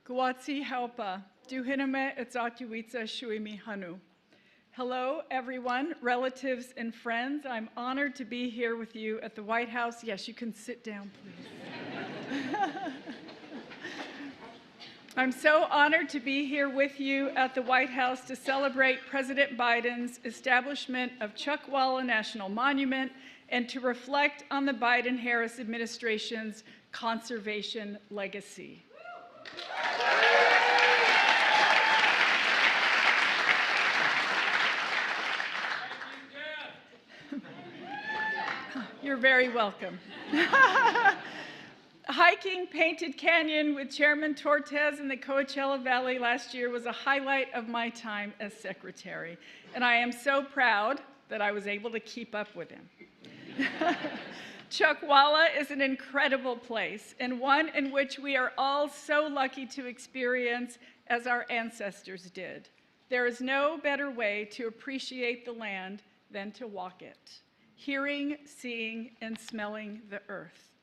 Guatsi Haupa, Duhiname Etzatuitsa Shuimi Hanu. Hello, everyone, relatives and friends. I'm honored to be here with you at the White House. Yes, you can sit down, please. I'm so honored to be here with you at the White House to celebrate President Biden's establishment of Chuckwalla National Monument and to reflect on the Biden-Harris administration's conservation legacy. You're very welcome. Hiking Painted Canyon with Chairman Tortes in the Coachella Valley last year was a highlight of my time as secretary, and I am so proud that I was able to keep up with him. Chuckwalla is an incredible place and one in which we are all so lucky to experience as our ancestors did. There is no better way to appreciate the land than to walk it, hearing, seeing, and smelling the earth.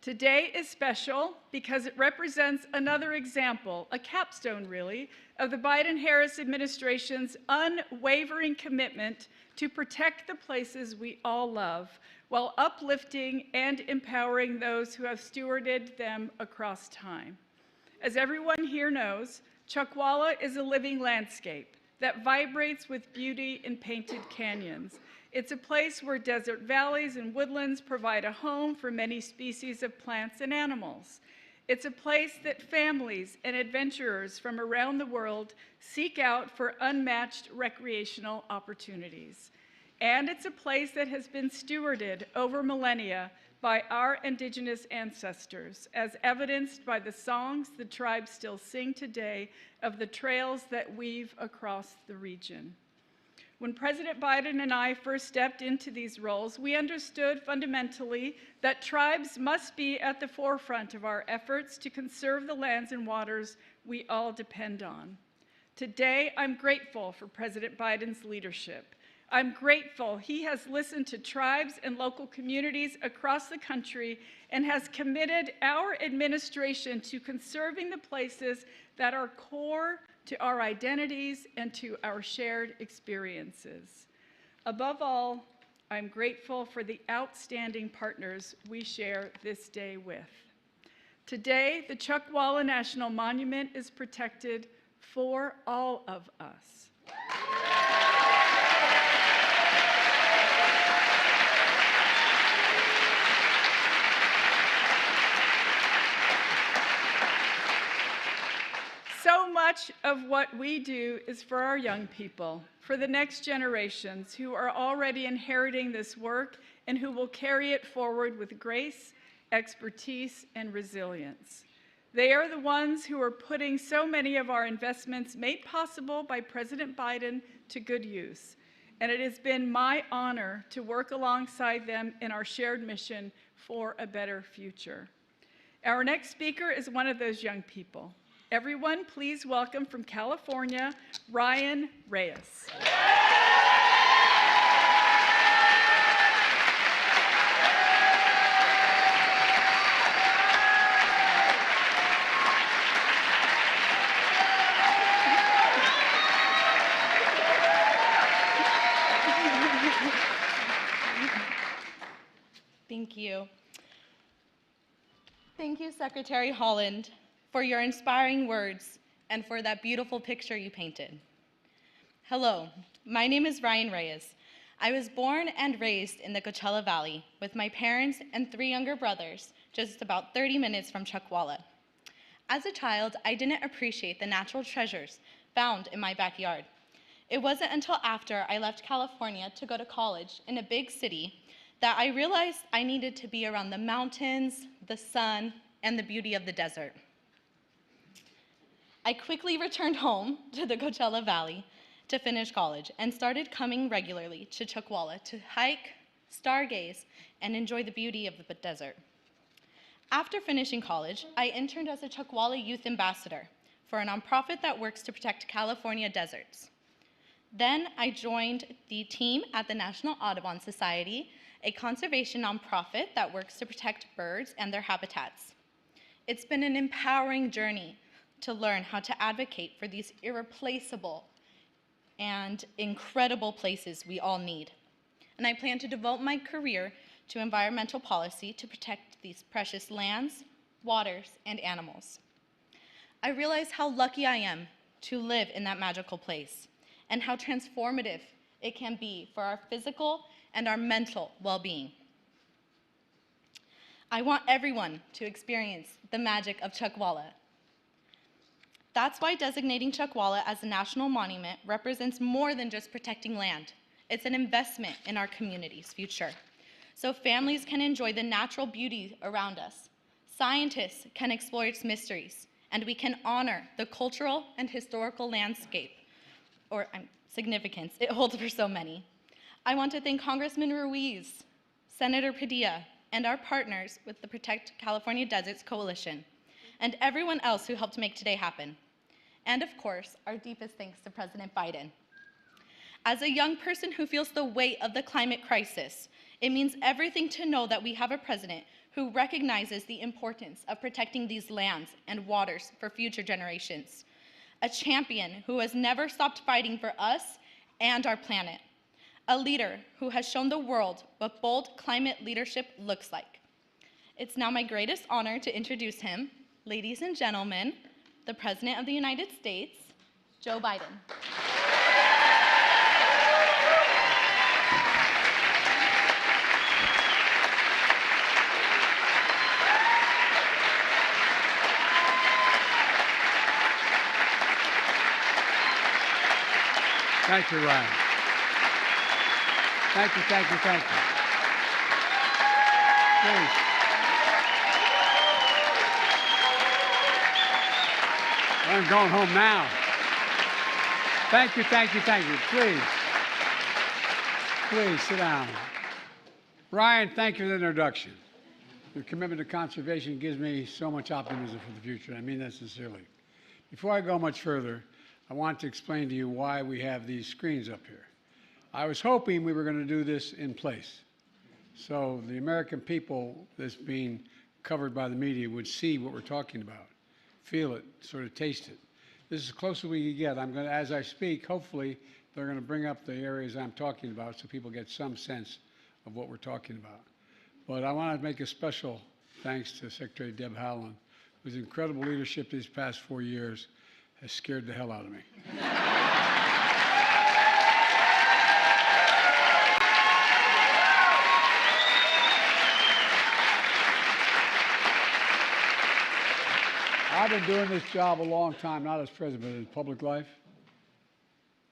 Today is special because it represents another example, a capstone really, of the Biden-Harris administration's unwavering commitment to protect the places we all love while uplifting and empowering those who have stewarded them across time. As everyone here knows, Chuckwalla is a living landscape that vibrates with beauty in painted canyons. It's a place where desert valleys and woodlands provide a home for many species of plants and animals. It's a place that families and adventurers from around the world seek out for unmatched recreational opportunities. And it's a place that has been stewarded over millennia by our indigenous ancestors, as evidenced by the songs the tribes still sing today of the trails that weave across the region. When President Biden and I first stepped into these roles, we understood fundamentally that tribes must be at the forefront of our efforts to conserve the lands and waters we all depend on. Today, I'm grateful for President Biden's leadership. I'm grateful he has listened to tribes and local communities across the country and has committed our administration to conserving the places that are core to our identities and to our shared experiences. Above all, I'm grateful for the outstanding partners we share this day with. Today, the Chuckwalla National Monument is protected for all of us. So much of what we do is for our young people, for the next generations who are already inheriting this work and who will carry it forward with grace, expertise, and resilience. They are the ones who are putting so many of our investments made possible by President Biden to good use. And it has been my honor to work alongside them in our shared mission for a better future. Our next speaker is one of those young people. Everyone, please welcome from California, Ryan Reyes. Thank you. Thank you, Secretary Holland, for your inspiring words and for that beautiful picture you painted. Hello, my name is Ryan Reyes. I was born and raised in the Coachella Valley with my parents and 3 younger brothers, just about 30 minutes from Chuckwalla. As a child, I didn't appreciate the natural treasures found in my backyard. It wasn't until after I left California to go to college in a big city that I realized I needed to be around the mountains, the sun, and the beauty of the desert. I quickly returned home to the Coachella Valley to finish college and started coming regularly to Chuckwalla to hike, stargaze, and enjoy the beauty of the desert. After finishing college, I interned as a Chuckwalla Youth Ambassador for a nonprofit that works to protect California deserts. Then I joined the team at the National Audubon Society, a conservation nonprofit that works to protect birds and their habitats. It's been an empowering journey to learn how to advocate for these irreplaceable and incredible places we all need. And I plan to devote my career to environmental policy to protect these precious lands, waters, and animals. I realize how lucky I am to live in that magical place and how transformative it can be for our physical and our mental well-being. I want everyone to experience the magic of Chuckwalla. That's why designating Chuckwalla as a national monument represents more than just protecting land. It's an investment in our community's future, so families can enjoy the natural beauty around us, scientists can explore its mysteries, and we can honor the cultural and historical landscape, or significance it holds for so many. I want to thank Congressman Ruiz, Senator Padilla, and our partners with the Protect California Deserts Coalition, and everyone else who helped make today happen. And of course, our deepest thanks to President Biden. As a young person who feels the weight of the climate crisis, it means everything to know that we have a president who recognizes the importance of protecting these lands and waters for future generations. A champion who has never stopped fighting for us and our planet. A leader who has shown the world what bold climate leadership looks like. It's now my greatest honor to introduce him, ladies and gentlemen, the President of the United States, Joe Biden. Thank you, Ryan. Thank you, thank you, thank you. Please. I'm going home now. Thank you, thank you, thank you. Please sit down. Ryan, thank you for the introduction. Your commitment to conservation gives me so much optimism for the future. I mean that sincerely. Before I go much further, I want to explain to you why we have these screens up here. I was hoping we were going to do this in place, so the American people that's being covered by the media would see what we're talking about, feel it, sort of taste it. This is as close as we can get. I'm going to, as I speak, hopefully they're going to bring up the areas I'm talking about so people get some sense of what we're talking about. But I want to make a special thanks to Secretary Deb Haaland, whose incredible leadership these past 4 years has scared the hell out of me. I've been doing this job a long time, not as president, but in public life.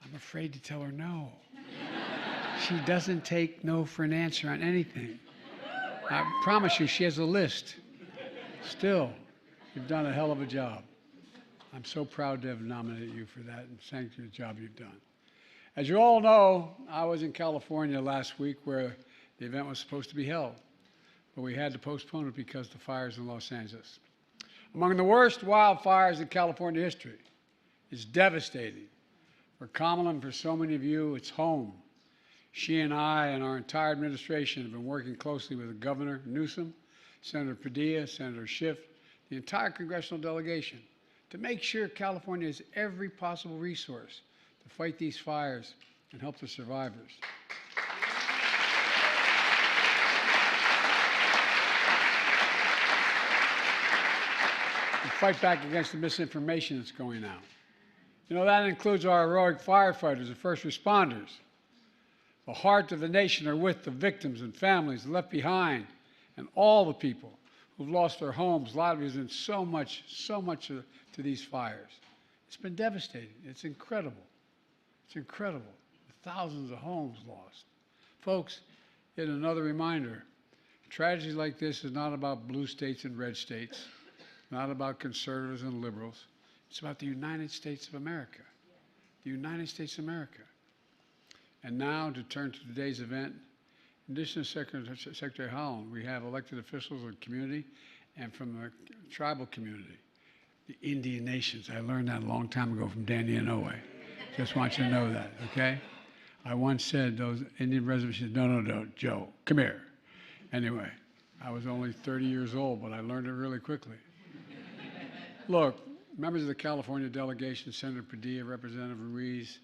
I'm afraid to tell her no. She doesn't take no for an answer on anything. I promise you, she has a list. Still, you've done a hell of a job. I'm so proud to have nominated you for that, and thank you for the job you've done. As you all know, I was in California last week where the event was supposed to be held, but we had to postpone it because of the fires in Los Angeles. Among the worst wildfires in California history. It's devastating. For Kamala and for so many of you, it's home. She and I and our entire administration have been working closely with Governor Newsom, Senator Padilla, Senator Schiff, the entire congressional delegation, to make sure California has every possible resource to fight these fires and help the survivors. And fight back against the misinformation that's going out. You know, that includes our heroic firefighters and first responders. The heart of the nation are with the victims and families left behind and all the people who've lost their homes, livelihoods, and so much to these fires. It's been devastating. It's incredible. It's incredible. Thousands of homes lost. Folks, yet another reminder, tragedies like this is not about blue states and red states, not about conservatives and liberals. It's about the United States of America. The United States of America. And now to turn to today's event, in addition to Secretary Haaland, we have elected officials of the community and from the tribal community, the Indian nations. I learned that a long time ago from Danny Inouye. Just want you to know that, okay? I once said those Indian reservations, no, Joe, come here. Anyway, I was only 30 years old, but I learned it really quickly. Look, members of the California delegation, Senator Padilla, Representative Ruiz,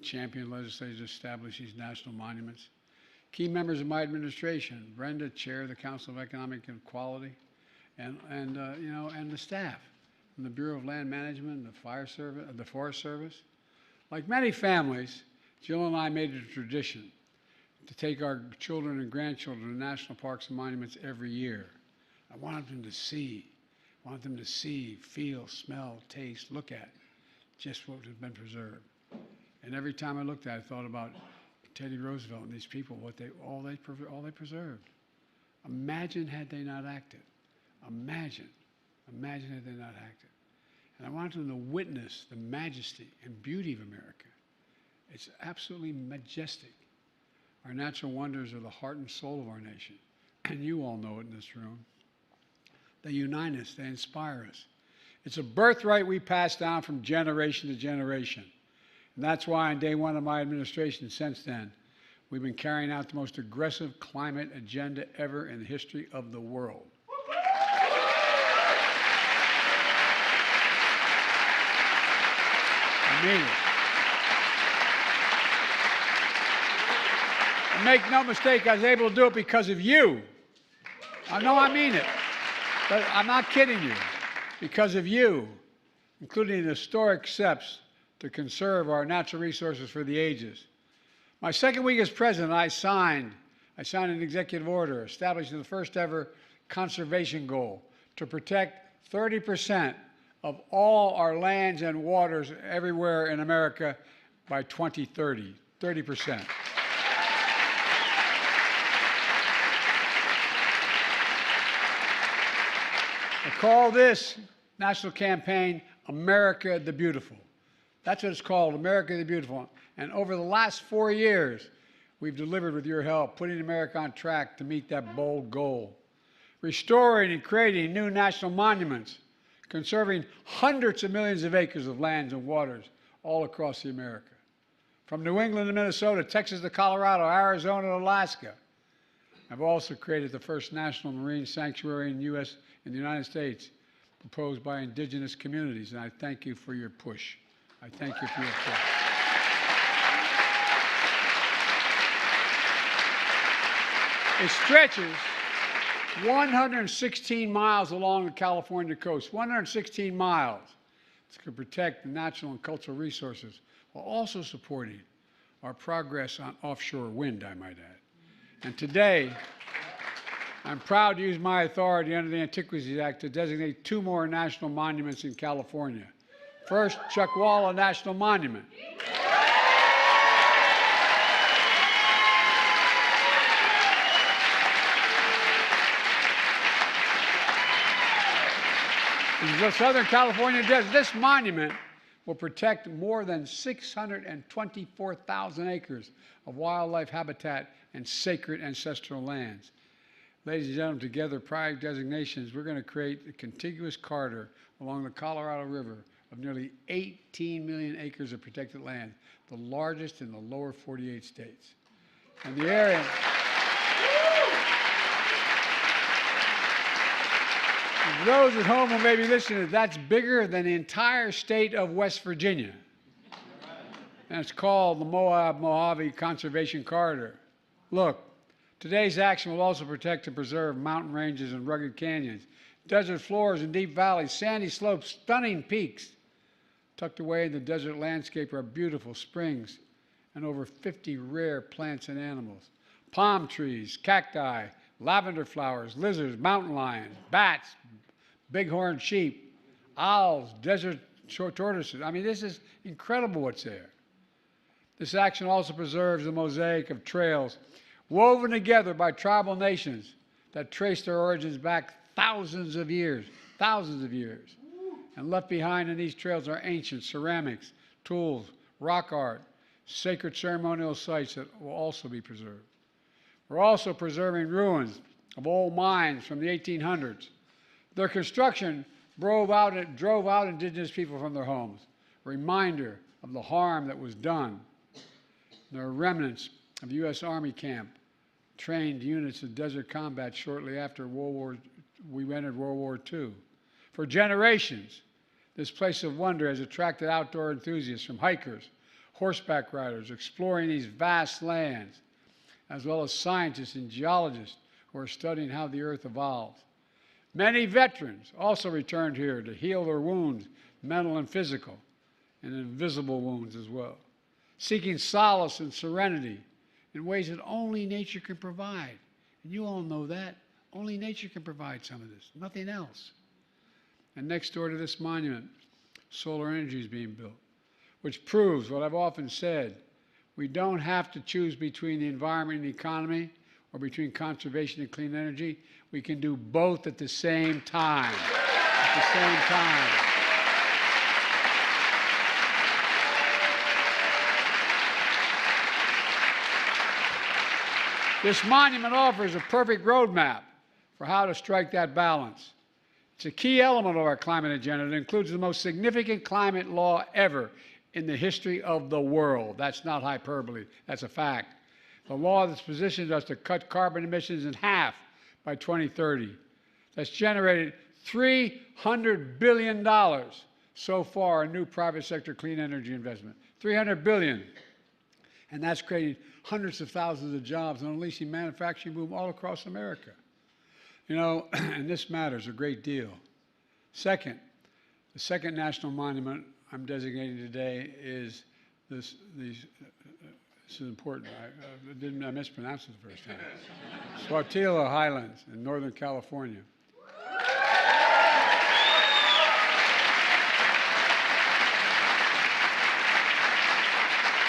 championed legislation to establish these national monuments. Key members of my administration, Brenda, Chair of the Council of Economic Equality, and the staff from the Bureau of Land Management, the Fire Service, the Forest Service. Like many families, Jill and I made it a tradition to take our children and grandchildren to national parks and monuments every year. I wanted them to see, feel, smell, taste, look at just what has been preserved. And every time I looked at it, I thought about Teddy Roosevelt and these people, all they preserved. Imagine had they not acted. Imagine had they not acted. And I wanted them to witness the majesty and beauty of America. It's absolutely majestic. Our natural wonders are the heart and soul of our nation. And you all know it in this room. They unite us, they inspire us. It's a birthright we pass down from generation to generation. And that's why on day one of my administration since then, we've been carrying out the most aggressive climate agenda ever in the history of the world. I mean it. And make no mistake, I was able to do it because of you. I know I mean it. But I'm not kidding you. Because of you, including the historic steps to conserve our natural resources for the ages. My second week as president, I signed an executive order establishing the first ever conservation goal to protect 30% of all our lands and waters everywhere in America by 2030. 30%. I call this national campaign America the Beautiful. That's what it's called, America the Beautiful. And over the last 4 years, we've delivered with your help, putting America on track to meet that bold goal. Restoring and creating new national monuments, conserving hundreds of millions of acres of lands and waters all across America. From New England to Minnesota, Texas to Colorado, Arizona to Alaska. I've also created the first national marine sanctuary in the United States, proposed by indigenous communities, and I thank you for your push. I thank you for your push. It stretches 116 miles along the California coast, 116 miles to protect the natural and cultural resources while also supporting our progress on offshore wind, I might add. And today, I'm proud to use my authority under the Antiquities Act to designate 2 more national monuments in California. First, Chuckwalla National Monument. In the Southern California desert, this monument will protect more than 624,000 acres of wildlife habitat and sacred ancestral lands. Ladies and gentlemen, together, prior designations, we're going to create a contiguous corridor along the Colorado River of nearly 18 million acres of protected land, the largest in the lower 48 states. And the area... For those at home who may be listening, that's bigger than the entire state of West Virginia. And it's called the Moab-Mojave Conservation Corridor. Look, today's action will also protect and preserve mountain ranges and rugged canyons, desert floors and deep valleys, sandy slopes, stunning peaks. Tucked away in the desert landscape are beautiful springs and over 50 rare plants and animals. Palm trees, cacti, lavender flowers, lizards, mountain lions, bats, bighorn sheep, owls, desert tortoises. I mean, this is incredible what's there. This action also preserves the mosaic of trails woven together by tribal nations that trace their origins back thousands of years. And left behind in these trails are ancient ceramics, tools, rock art, sacred ceremonial sites that will also be preserved. We're also preserving ruins of old mines from the 1800s. Their construction drove out indigenous people from their homes, a reminder of the harm that was done. There are remnants of the U.S. Army camp, trained units of desert combat shortly after we entered World War II. For generations, This place of wonder has attracted outdoor enthusiasts from hikers, horseback riders exploring these vast lands, as well as scientists and geologists who are studying how the earth evolved. Many veterans also returned here to heal their wounds, mental and physical, and invisible wounds as well, seeking solace and serenity in ways that only nature can provide. And you all know that. Only nature can provide some of this, nothing else. And next door to this monument, solar energy is being built, which proves what I've often said. We don't have to choose between the environment and the economy or between conservation and clean energy. We can do both at the same time. At the same time. This monument offers a perfect roadmap for how to strike that balance. It's a key element of our climate agenda. It includes the most significant climate law ever in the history of the world. That's not hyperbole. That's a fact. The law that's positioned us to cut carbon emissions in half by 2030. That's generated $300 billion so far in new private sector clean energy investment. $300 billion. And that's creating hundreds of thousands of jobs and unleashing manufacturing boom all across America. You know, and this matters a great deal. Second, the second national monument I'm designating today is this is important. I mispronounced it the first time. Sáttítla Highlands in Northern California.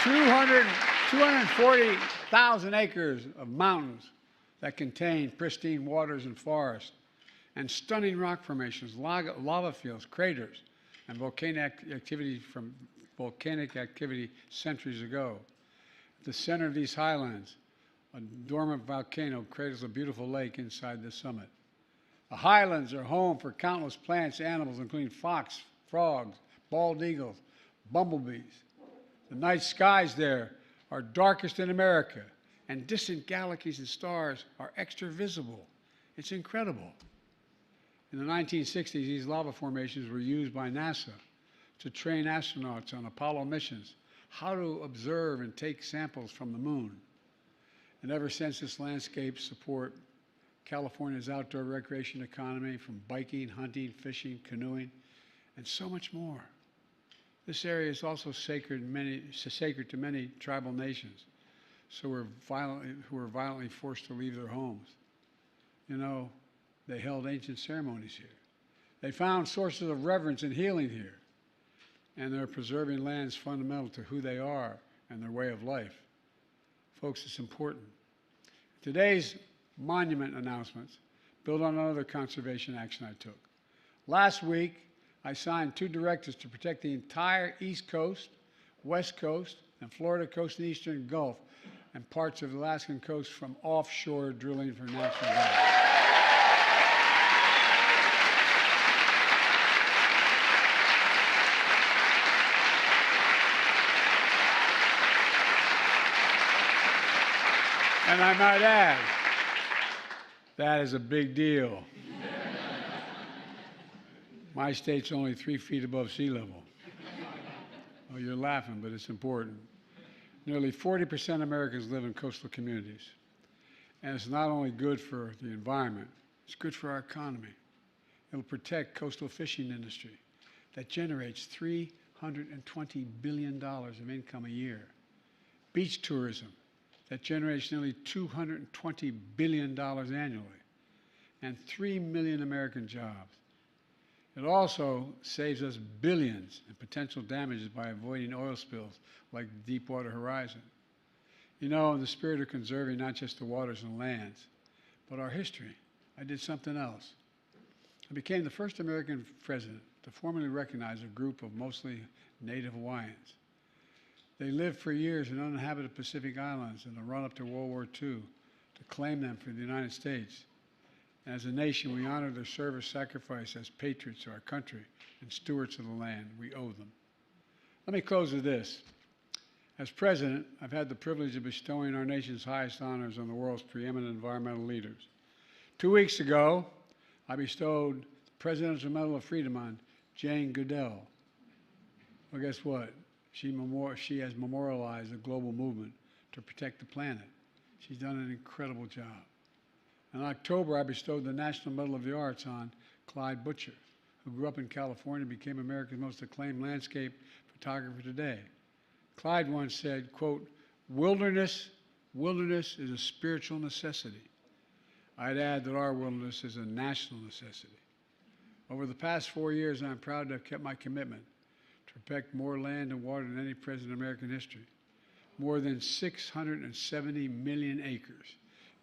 $240,000 acres of mountains that contain pristine waters and forests, and stunning rock formations, lava fields, craters, and volcanic activity centuries ago. At the center of these highlands, a dormant volcano cradles a beautiful lake inside the summit. The highlands are home for countless plants and animals, including fox, frogs, bald eagles, bumblebees. The night skies there are darkest in America, and distant galaxies and stars are extra visible. It's incredible. In the 1960s, these lava formations were used by NASA to train astronauts on Apollo missions how to observe and take samples from the moon. And ever since, this landscape support California's outdoor recreation economy, from biking, hunting, fishing, canoeing, and so much more. This area is also sacred to many tribal nations, who were violently forced to leave their homes. You know, they held ancient ceremonies here. They found sources of reverence and healing here. And they're preserving lands fundamental to who they are and their way of life. Folks, it's important. Today's monument announcements build on another conservation action I took. Last week, I signed 2 directives to protect the entire East Coast, West Coast, and Florida coast and Eastern Gulf, and parts of the Alaskan coast from offshore drilling for natural gas. And I might add, that is a big deal. My state's only 3 feet above sea level. Oh, you're laughing, but it's important. Nearly 40% of Americans live in coastal communities. And it's not only good for the environment, it's good for our economy. It'll protect coastal fishing industry that generates $320 billion of income a year. Beach tourism that generates nearly $220 billion annually, and 3 million American jobs. It also saves us billions in potential damages by avoiding oil spills like the Deepwater Horizon. You know, in the spirit of conserving not just the waters and lands, but our history, I did something else. I became the first American president to formally recognize a group of mostly Native Hawaiians. They lived for years in uninhabited Pacific Islands in the run-up to World War II to claim them for the United States. And as a nation, we honor their service sacrifice as patriots to our country and stewards of the land. We owe them. Let me close with this. As president, I've had the privilege of bestowing our nation's highest honors on the world's preeminent environmental leaders. 2 weeks ago, I bestowed the Presidential Medal of Freedom on Jane Goodell. Well, guess what? She has memorialized a global movement to protect the planet. She's done an incredible job. In October, I bestowed the National Medal of the Arts on Clyde Butcher, who grew up in California and became America's most acclaimed landscape photographer today. Clyde once said, quote, wilderness is a spiritual necessity. I'd add that our wilderness is a national necessity. Over the past 4 years, I'm proud to have kept my commitment to protect more land and water than any president in American history. More than 670 million acres,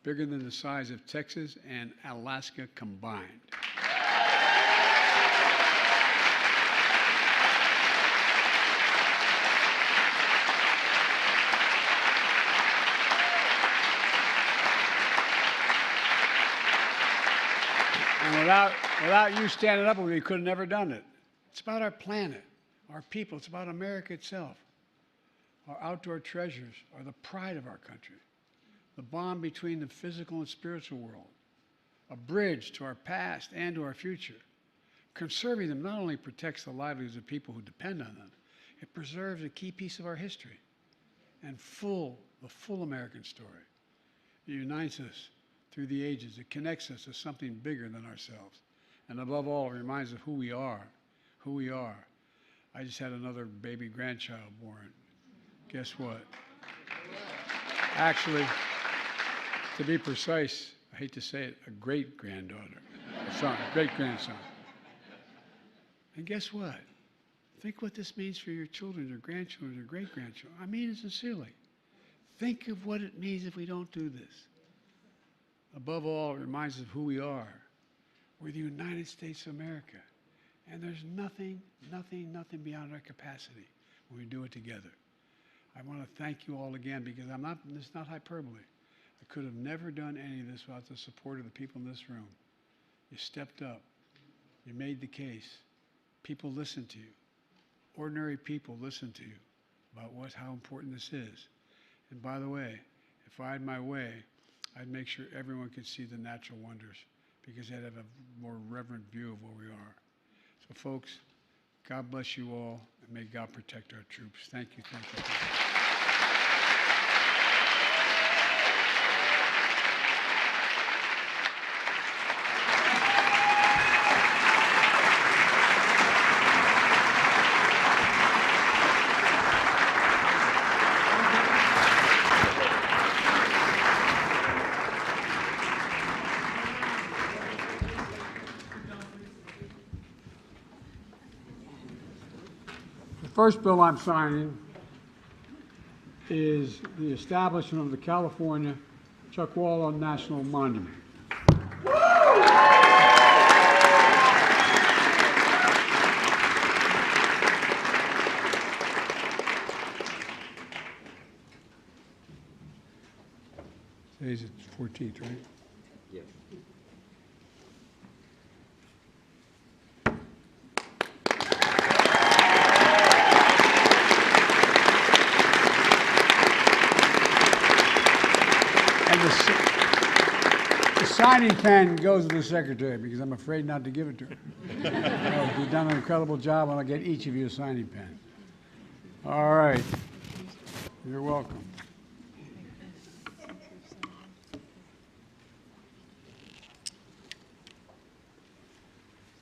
bigger than the size of Texas and Alaska combined. And without you standing up, we could have never done it. It's about our planet, our people. It's about America itself. Our outdoor treasures are the pride of our country, the bond between the physical and spiritual world, a bridge to our past and to our future. Conserving them not only protects the livelihoods of people who depend on them, it preserves a key piece of our history and the full American story. It unites us through the ages. It connects us to something bigger than ourselves. And above all, it reminds us of who we are. I just had another baby grandchild born. Guess what? Actually, to be precise, I hate to say it, a great-granddaughter, a great-grandson. And guess what? Think what this means for your children, your grandchildren, your great-grandchildren. I mean it sincerely. Think of what it means if we don't do this. Above all, it reminds us of who we are. We're the United States of America. And there's nothing beyond our capacity when we do it together. I want to thank you all again because it's not hyperbole. I could have never done any of this without the support of the people in this room. You stepped up. You made the case. People listened to you. Ordinary people listened to you about how important this is. And by the way, if I had my way, I'd make sure everyone could see the natural wonders because they'd have a more reverent view of where we are. So folks, God bless you all, and may God protect our troops. Thank you, thank you. Thank you. The first bill I'm signing is the establishment of the California Chuckwalla National Monument. Today's the 14th, right? Yes. The signing pen goes to the secretary because I'm afraid not to give it to her. You've done an incredible job, and I'll get each of you a signing pen. All right. You're welcome.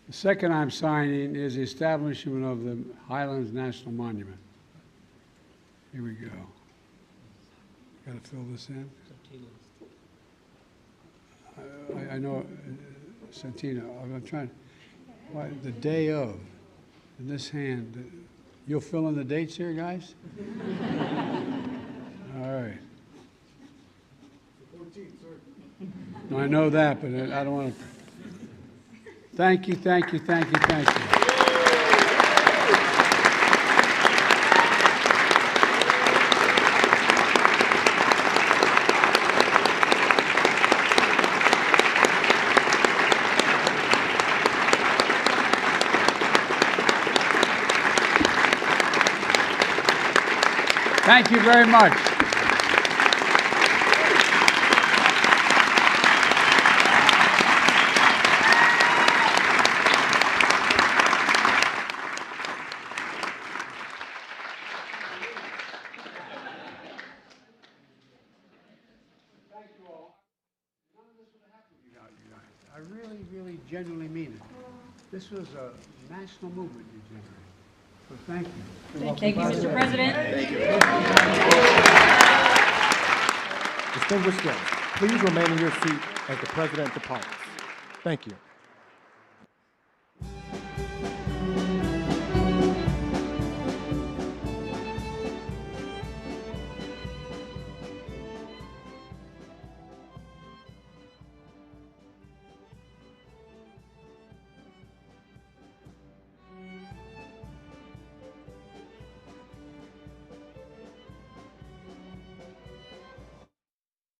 The second I'm signing is the establishment of the Highlands National Monument. Here we go. Got to fill this in. I know, Santina, I'm trying, the day of, in this hand, you'll fill in the dates here, guys? All right. The 14th, sir. No, I know that, but I don't want to. Thank you, thank you, thank you, thank you. Thank you very much. really genuinely mean it. This was a national movement you generated. So thank you. Thank you, Mr. President. Distinguished guests, please remain in your seat as the President departs. Thank you.